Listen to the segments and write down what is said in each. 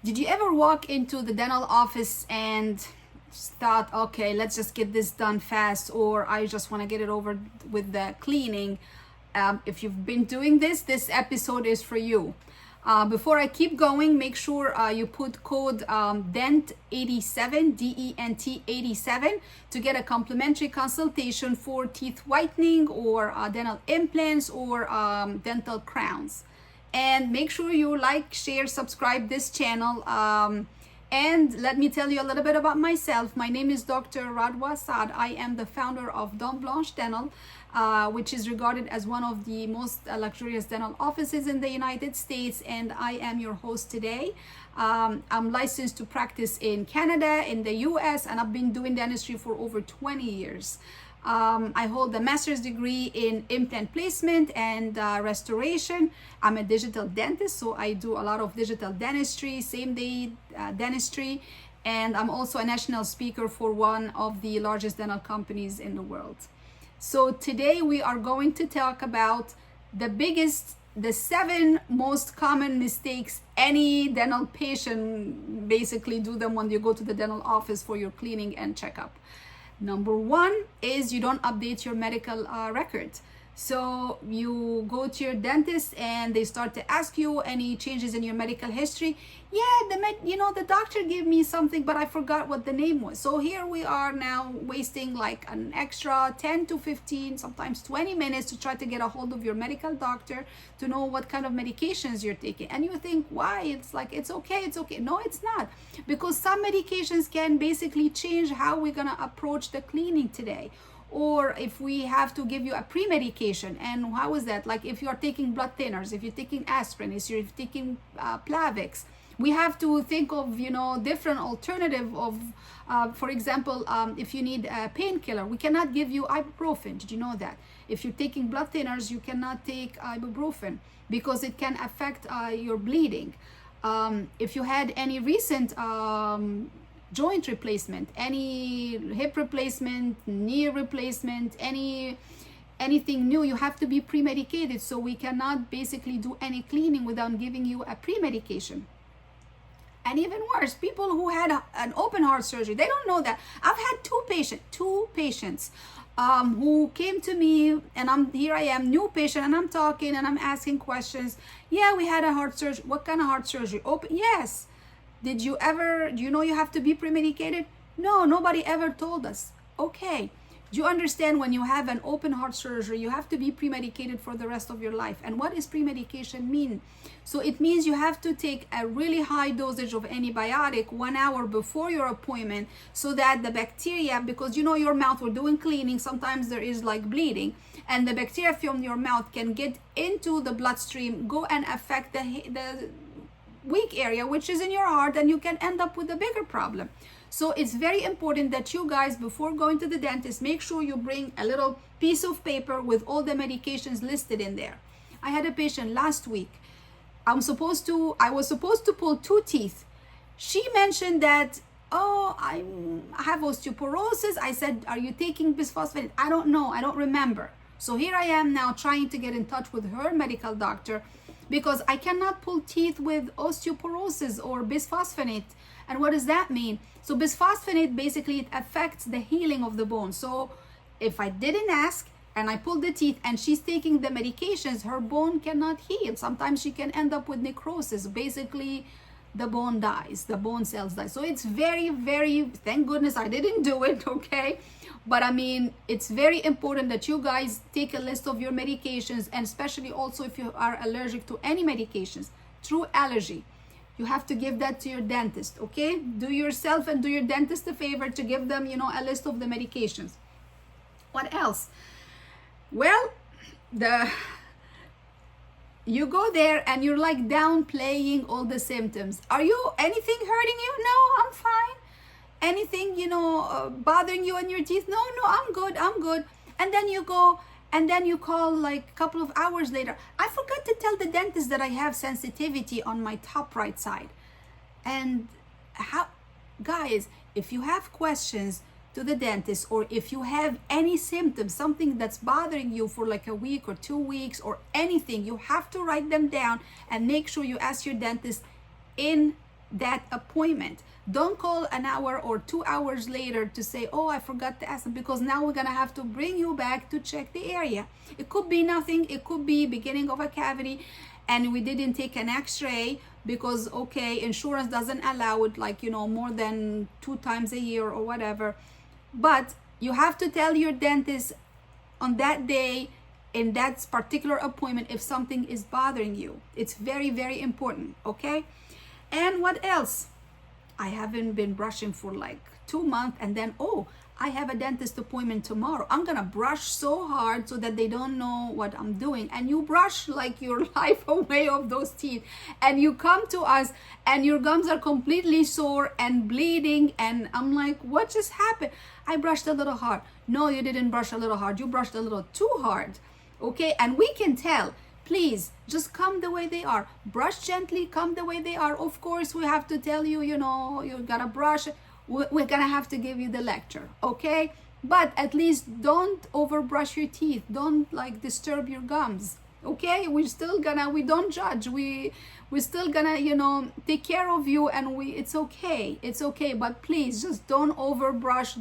Did you ever walk into the dental office and thought, okay, let's just get this done fast, or I just want to get it over with the cleaning? If you've been doing this episode is for you. Before I keep going, make sure you put code DENT87, DENT 87, to get a complimentary consultation for teeth whitening or dental implants or dental crowns. And make sure you like, share, subscribe this channel. And let me tell you a little bit about myself. My name is Dr. Radwa Saad. I am the founder of Dent Blanche Dental, which is regarded as one of the most luxurious dental offices in the United States, and I am your host today. I'm licensed to practice in Canada, in the US, and I've been doing dentistry for over 20 years. I hold a master's degree in implant placement and restoration. I'm a digital dentist, so I do a lot of digital dentistry, same-day dentistry, and I'm also a national speaker for one of the largest dental companies in the world. So today we are going to talk about the 7 most common mistakes any dental patient basically do them when you go to the dental office for your cleaning and checkup. Number 1 is you don't update your medical record. So you go to your dentist and they start to ask you any changes in your medical history. Yeah, the doctor gave me something, but I forgot what the name was. So here we are now wasting like an extra 10 to 15, sometimes 20 minutes to try to get a hold of your medical doctor to know what kind of medications you're taking. And you think, why? It's like, it's okay. No, it's not. Because some medications can basically change how we're gonna approach the cleaning today. Or if we have to give you a pre-medication, and how is that? Like if you're taking blood thinners, if you're taking aspirin, if you're taking Plavix, we have to think of, different alternative of, for example, if you need a painkiller, we cannot give you ibuprofen. Did you know that? If you're taking blood thinners, you cannot take ibuprofen because it can affect your bleeding. If you had any recent joint replacement, any hip replacement, knee replacement, anything new, you have to be pre-medicated. So we cannot basically do any cleaning without giving you a pre-medication. And even worse, people who had an open heart surgery, they don't know that. I've had two patients who came to me, and here I am, new patient, and I'm talking and I'm asking questions. Yeah, we had a heart surgery. What kind of heart surgery? Open? Yes. Do you know you have to be pre-medicated? No, nobody ever told us. Okay. Do you understand when you have an open heart surgery, you have to be pre-medicated for the rest of your life? And what does pre-medication mean? So it means you have to take a really high dosage of antibiotic 1 hour before your appointment so that the bacteria, because your mouth, we're doing cleaning, sometimes there is like bleeding, and the bacteria from your mouth can get into the bloodstream, go and affect the weak area, which is in your heart, and you can end up with a bigger problem. So it's very important that you guys, before going to the dentist, make sure you bring a little piece of paper with all the medications listed in there. I had a patient last week. I was supposed to pull 2 teeth. She mentioned that, I have osteoporosis. I said, are you taking bisphosphonate? I don't know. I don't remember. So here I am now trying to get in touch with her medical doctor, because I cannot pull teeth with osteoporosis or bisphosphonate. And what does that mean? So bisphosphonate, basically it affects the healing of the bone. So if I didn't ask and I pulled the teeth and she's taking the medications, her bone cannot heal. Sometimes she can end up with necrosis. Basically, the bone dies, the bone cells die. So it's very, very, thank goodness I didn't do it, okay? But I mean, it's very important that you guys take a list of your medications, and especially also if you are allergic to any medications, true allergy. You have to give that to your dentist, okay? Do yourself and do your dentist a favor to give them, a list of the medications. What else? Well, you go there and you're like downplaying all the symptoms. Anything hurting you? No, I'm fine. Anything, bothering you in your teeth? No, I'm good. And then you go, and then you call like a couple of hours later. I forgot to tell the dentist that I have sensitivity on my top right side. And guys, if you have questions to the dentist, or if you have any symptoms, something that's bothering you for like a week or 2 weeks or anything, you have to write them down and make sure you ask your dentist in that appointment. Don't call an hour or 2 hours later to say, oh, I forgot to ask them, because now we're gonna have to bring you back to check the area. It could be nothing, it could be beginning of a cavity and we didn't take an x-ray because, okay, insurance doesn't allow it, like, more than 2 times a year or whatever. But you have to tell your dentist on that day, in that particular appointment, if something is bothering you. It's very, very important, okay? And what else? I haven't been brushing for like 2 months, and then, oh, I have a dentist appointment tomorrow. I'm gonna brush so hard so that they don't know what I'm doing. And you brush like your life away of those teeth, and you come to us and your gums are completely sore and bleeding, and I'm like, what just happened? I brushed a little hard. No, you didn't brush a little hard, you brushed a little too hard. Okay, and we can tell. Please just come the way they are, brush gently, come the way they are. Of course, we have to tell you, you gotta brush. We're gonna have to give you the lecture, okay? But at least don't overbrush your teeth, don't like disturb your gums, okay? We don't judge, we're still gonna take care of you, and it's okay, but please just don't overbrush,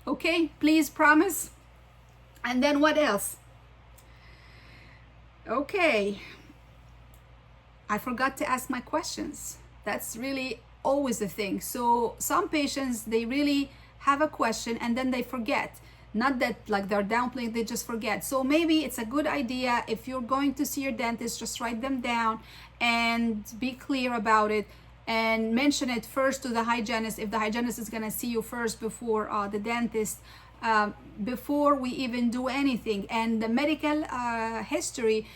okay, please, promise. And then what else? Okay, I forgot to ask my questions. That's really always the thing. So some patients, they really have a question and then they forget. Not that like they're downplaying, they just forget. So maybe it's a good idea, if you're going to see your dentist, just write them down and be clear about it, and mention it first to the hygienist, if the hygienist is going to see you first before the dentist, before we even do anything. And the medical history,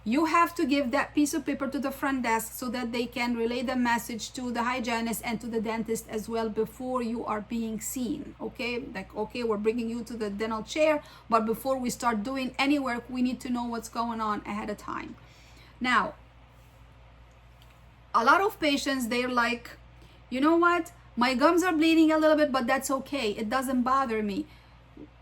you have to give that piece of paper to the front desk so that they can relay the message to the hygienist and to the dentist as well before you are being seen, okay? Like, okay, we're bringing you to the dental chair, but before we start doing any work, we need to know what's going on ahead of time. Now, a lot of patients, they're like, you know what? My gums are bleeding a little bit, but that's okay. It doesn't bother me.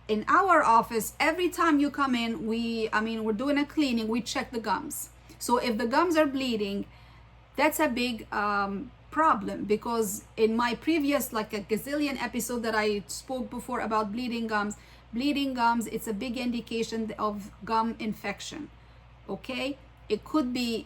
In our office, every time you come in, we're doing a cleaning, we check the gums. So if the gums are bleeding, that's a big problem, because in my previous, like a gazillion episode that I spoke before about bleeding gums, it's a big indication of gum infection, okay? It could be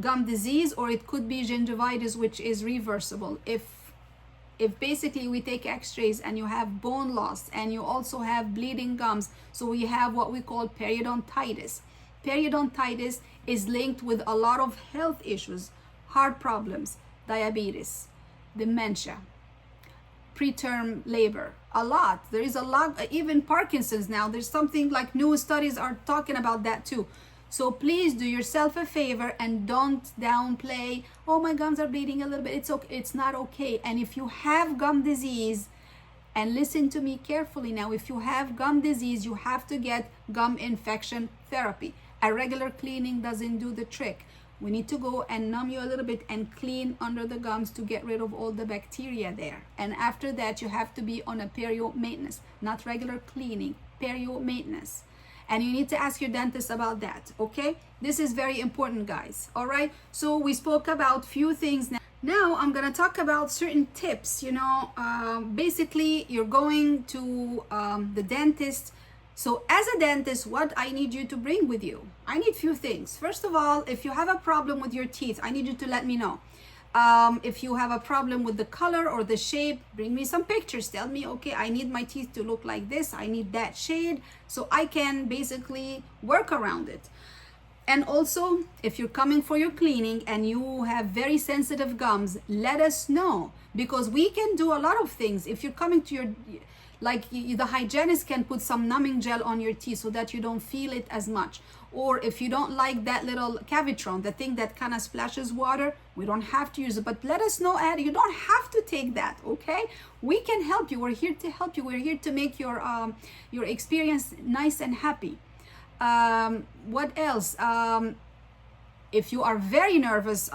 gum disease or it could be gingivitis, which is reversible. If basically we take x-rays and you have bone loss and you also have bleeding gums, so we have what we call periodontitis. Periodontitis is linked with a lot of health issues, heart problems, diabetes, dementia, preterm labor, there is a lot, even Parkinson's now. There's something like new studies are talking about that too. So please do yourself a favor and don't downplay, oh, my gums are bleeding a little bit. It's okay. It's not okay. And if you have gum disease, and listen to me carefully now, if you have gum disease, you have to get gum infection therapy. A regular cleaning doesn't do the trick. We need to go and numb you a little bit and clean under the gums to get rid of all the bacteria there. And after that, you have to be on a perio maintenance, not regular cleaning, perio maintenance. And you need to ask your dentist about that, okay? This is very important, guys, all right? So we spoke about few things. Now I'm gonna talk about certain tips, basically you're going to the dentist. So as a dentist, what I need you to bring with you? I need few things. First of all, if you have a problem with your teeth, I need you to let me know. If you have a problem with the color or the shape, bring me some pictures. Tell me, okay, I need my teeth to look like this. I need that shade, so I can basically work around it. And also, if you're coming for your cleaning and you have very sensitive gums, let us know, because we can do a lot of things. If you're coming to the hygienist can put some numbing gel on your teeth so that you don't feel it as much. Or if you don't like that little cavitron, the thing that kind of splashes water, we don't have to use it. But let us know, you don't have to take that, okay? We can help you. We're here to help you. We're here to make your experience nice and happy. What else? If you are very nervous,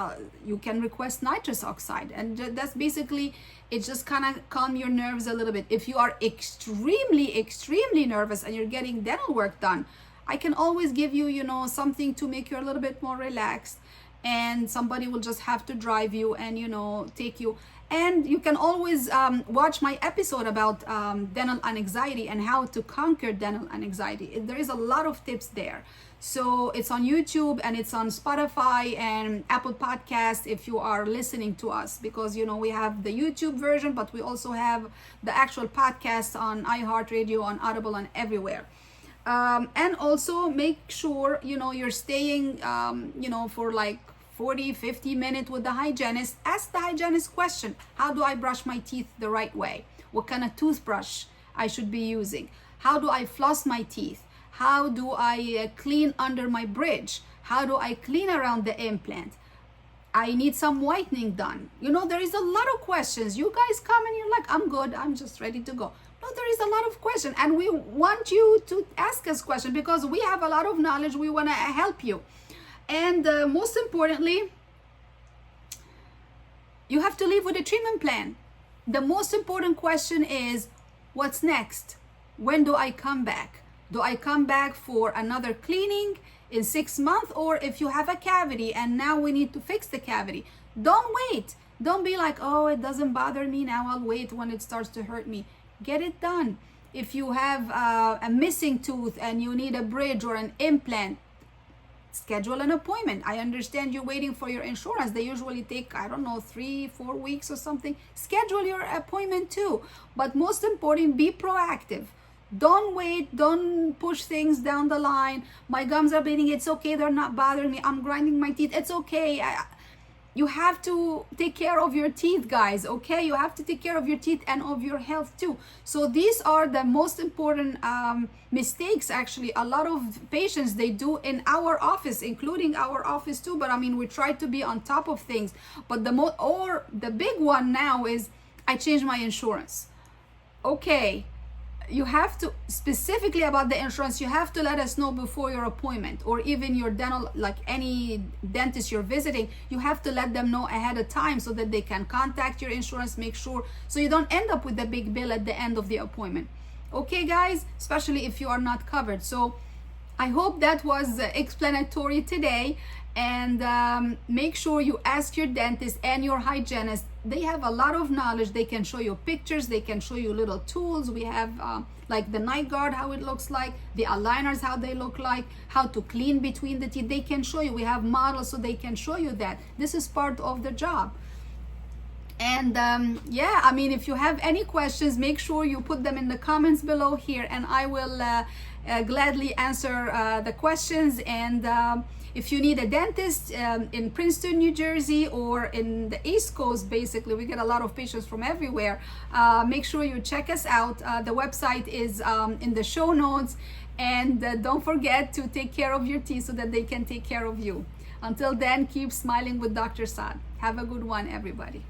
you can request nitrous oxide, and that's basically, it just kind of calm your nerves a little bit. If you are extremely nervous and you're getting dental work done, I can always give you, something to make you a little bit more relaxed. and somebody will just have to drive you and, you know, take you. And you can always watch my episode about dental anxiety and how to conquer dental anxiety. There is a lot of tips there. So it's on YouTube and it's on Spotify and Apple Podcast if you are listening to us, because, you know, we have the YouTube version, but we also have the actual podcast on iHeartRadio, on Audible, and everywhere. And also make sure, you know, you're staying, you know, for like 40-50 minutes with the hygienist. Ask the hygienist question: how do I brush my teeth the right way? What kind of toothbrush I should be using? How do I floss my teeth? How do I clean under my bridge? How do I clean around the implant? I need some whitening done. You know, there is a lot of questions. You guys come and you're like, I'm good, I'm just ready to go. No, there is a lot of questions, and we want you to ask us questions because we have a lot of knowledge. We want to help you. And most importantly, you have to live with a treatment plan. The most important question is, what's next? When do I come back? Do I come back for another cleaning in 6 months? Or if you have a cavity and now we need to fix the cavity, don't wait. Don't be like, oh, it doesn't bother me now, I'll wait when it starts to hurt me. Get it done. If you have a missing tooth and you need a bridge or an implant, schedule an appointment. I understand you're waiting for your insurance. They usually take, I don't know, 3-4 weeks or something. Schedule your appointment too. But most important, be proactive. Don't wait. Don't push things down the line. My gums are bleeding. It's okay. They're not bothering me. I'm grinding my teeth. It's okay. You have to take care of your teeth, guys, okay? You have to take care of your teeth and of your health too. So these are the most important mistakes, actually, a lot of patients, they do in our office, including our office too. But I mean, we try to be on top of things. But the big one now is, I changed my insurance. Okay. You have to, specifically about the insurance, you have to let us know before your appointment, or even your dental, like any dentist you're visiting, you have to let them know ahead of time so that they can contact your insurance, make sure, so you don't end up with a big bill at the end of the appointment. Okay, guys, especially if you are not covered. So I hope that was explanatory today. And make sure you ask your dentist and your hygienist. They have a lot of knowledge. They can show you pictures. They can show you little tools. We have like the night guard, how it looks like, the aligners, how they look like, how to clean between the teeth. They can show you. We have models so they can show you that. This is part of the job. And yeah, I mean, if you have any questions, make sure you put them in the comments below here, and I will gladly answer the questions. And if you need a dentist in Princeton, New Jersey, or in the East Coast, basically, we get a lot of patients from everywhere. Make sure you check us out. The website is in the show notes. And don't forget to take care of your teeth so that they can take care of you. Until then, keep smiling with Dr. Saad. Have a good one, everybody.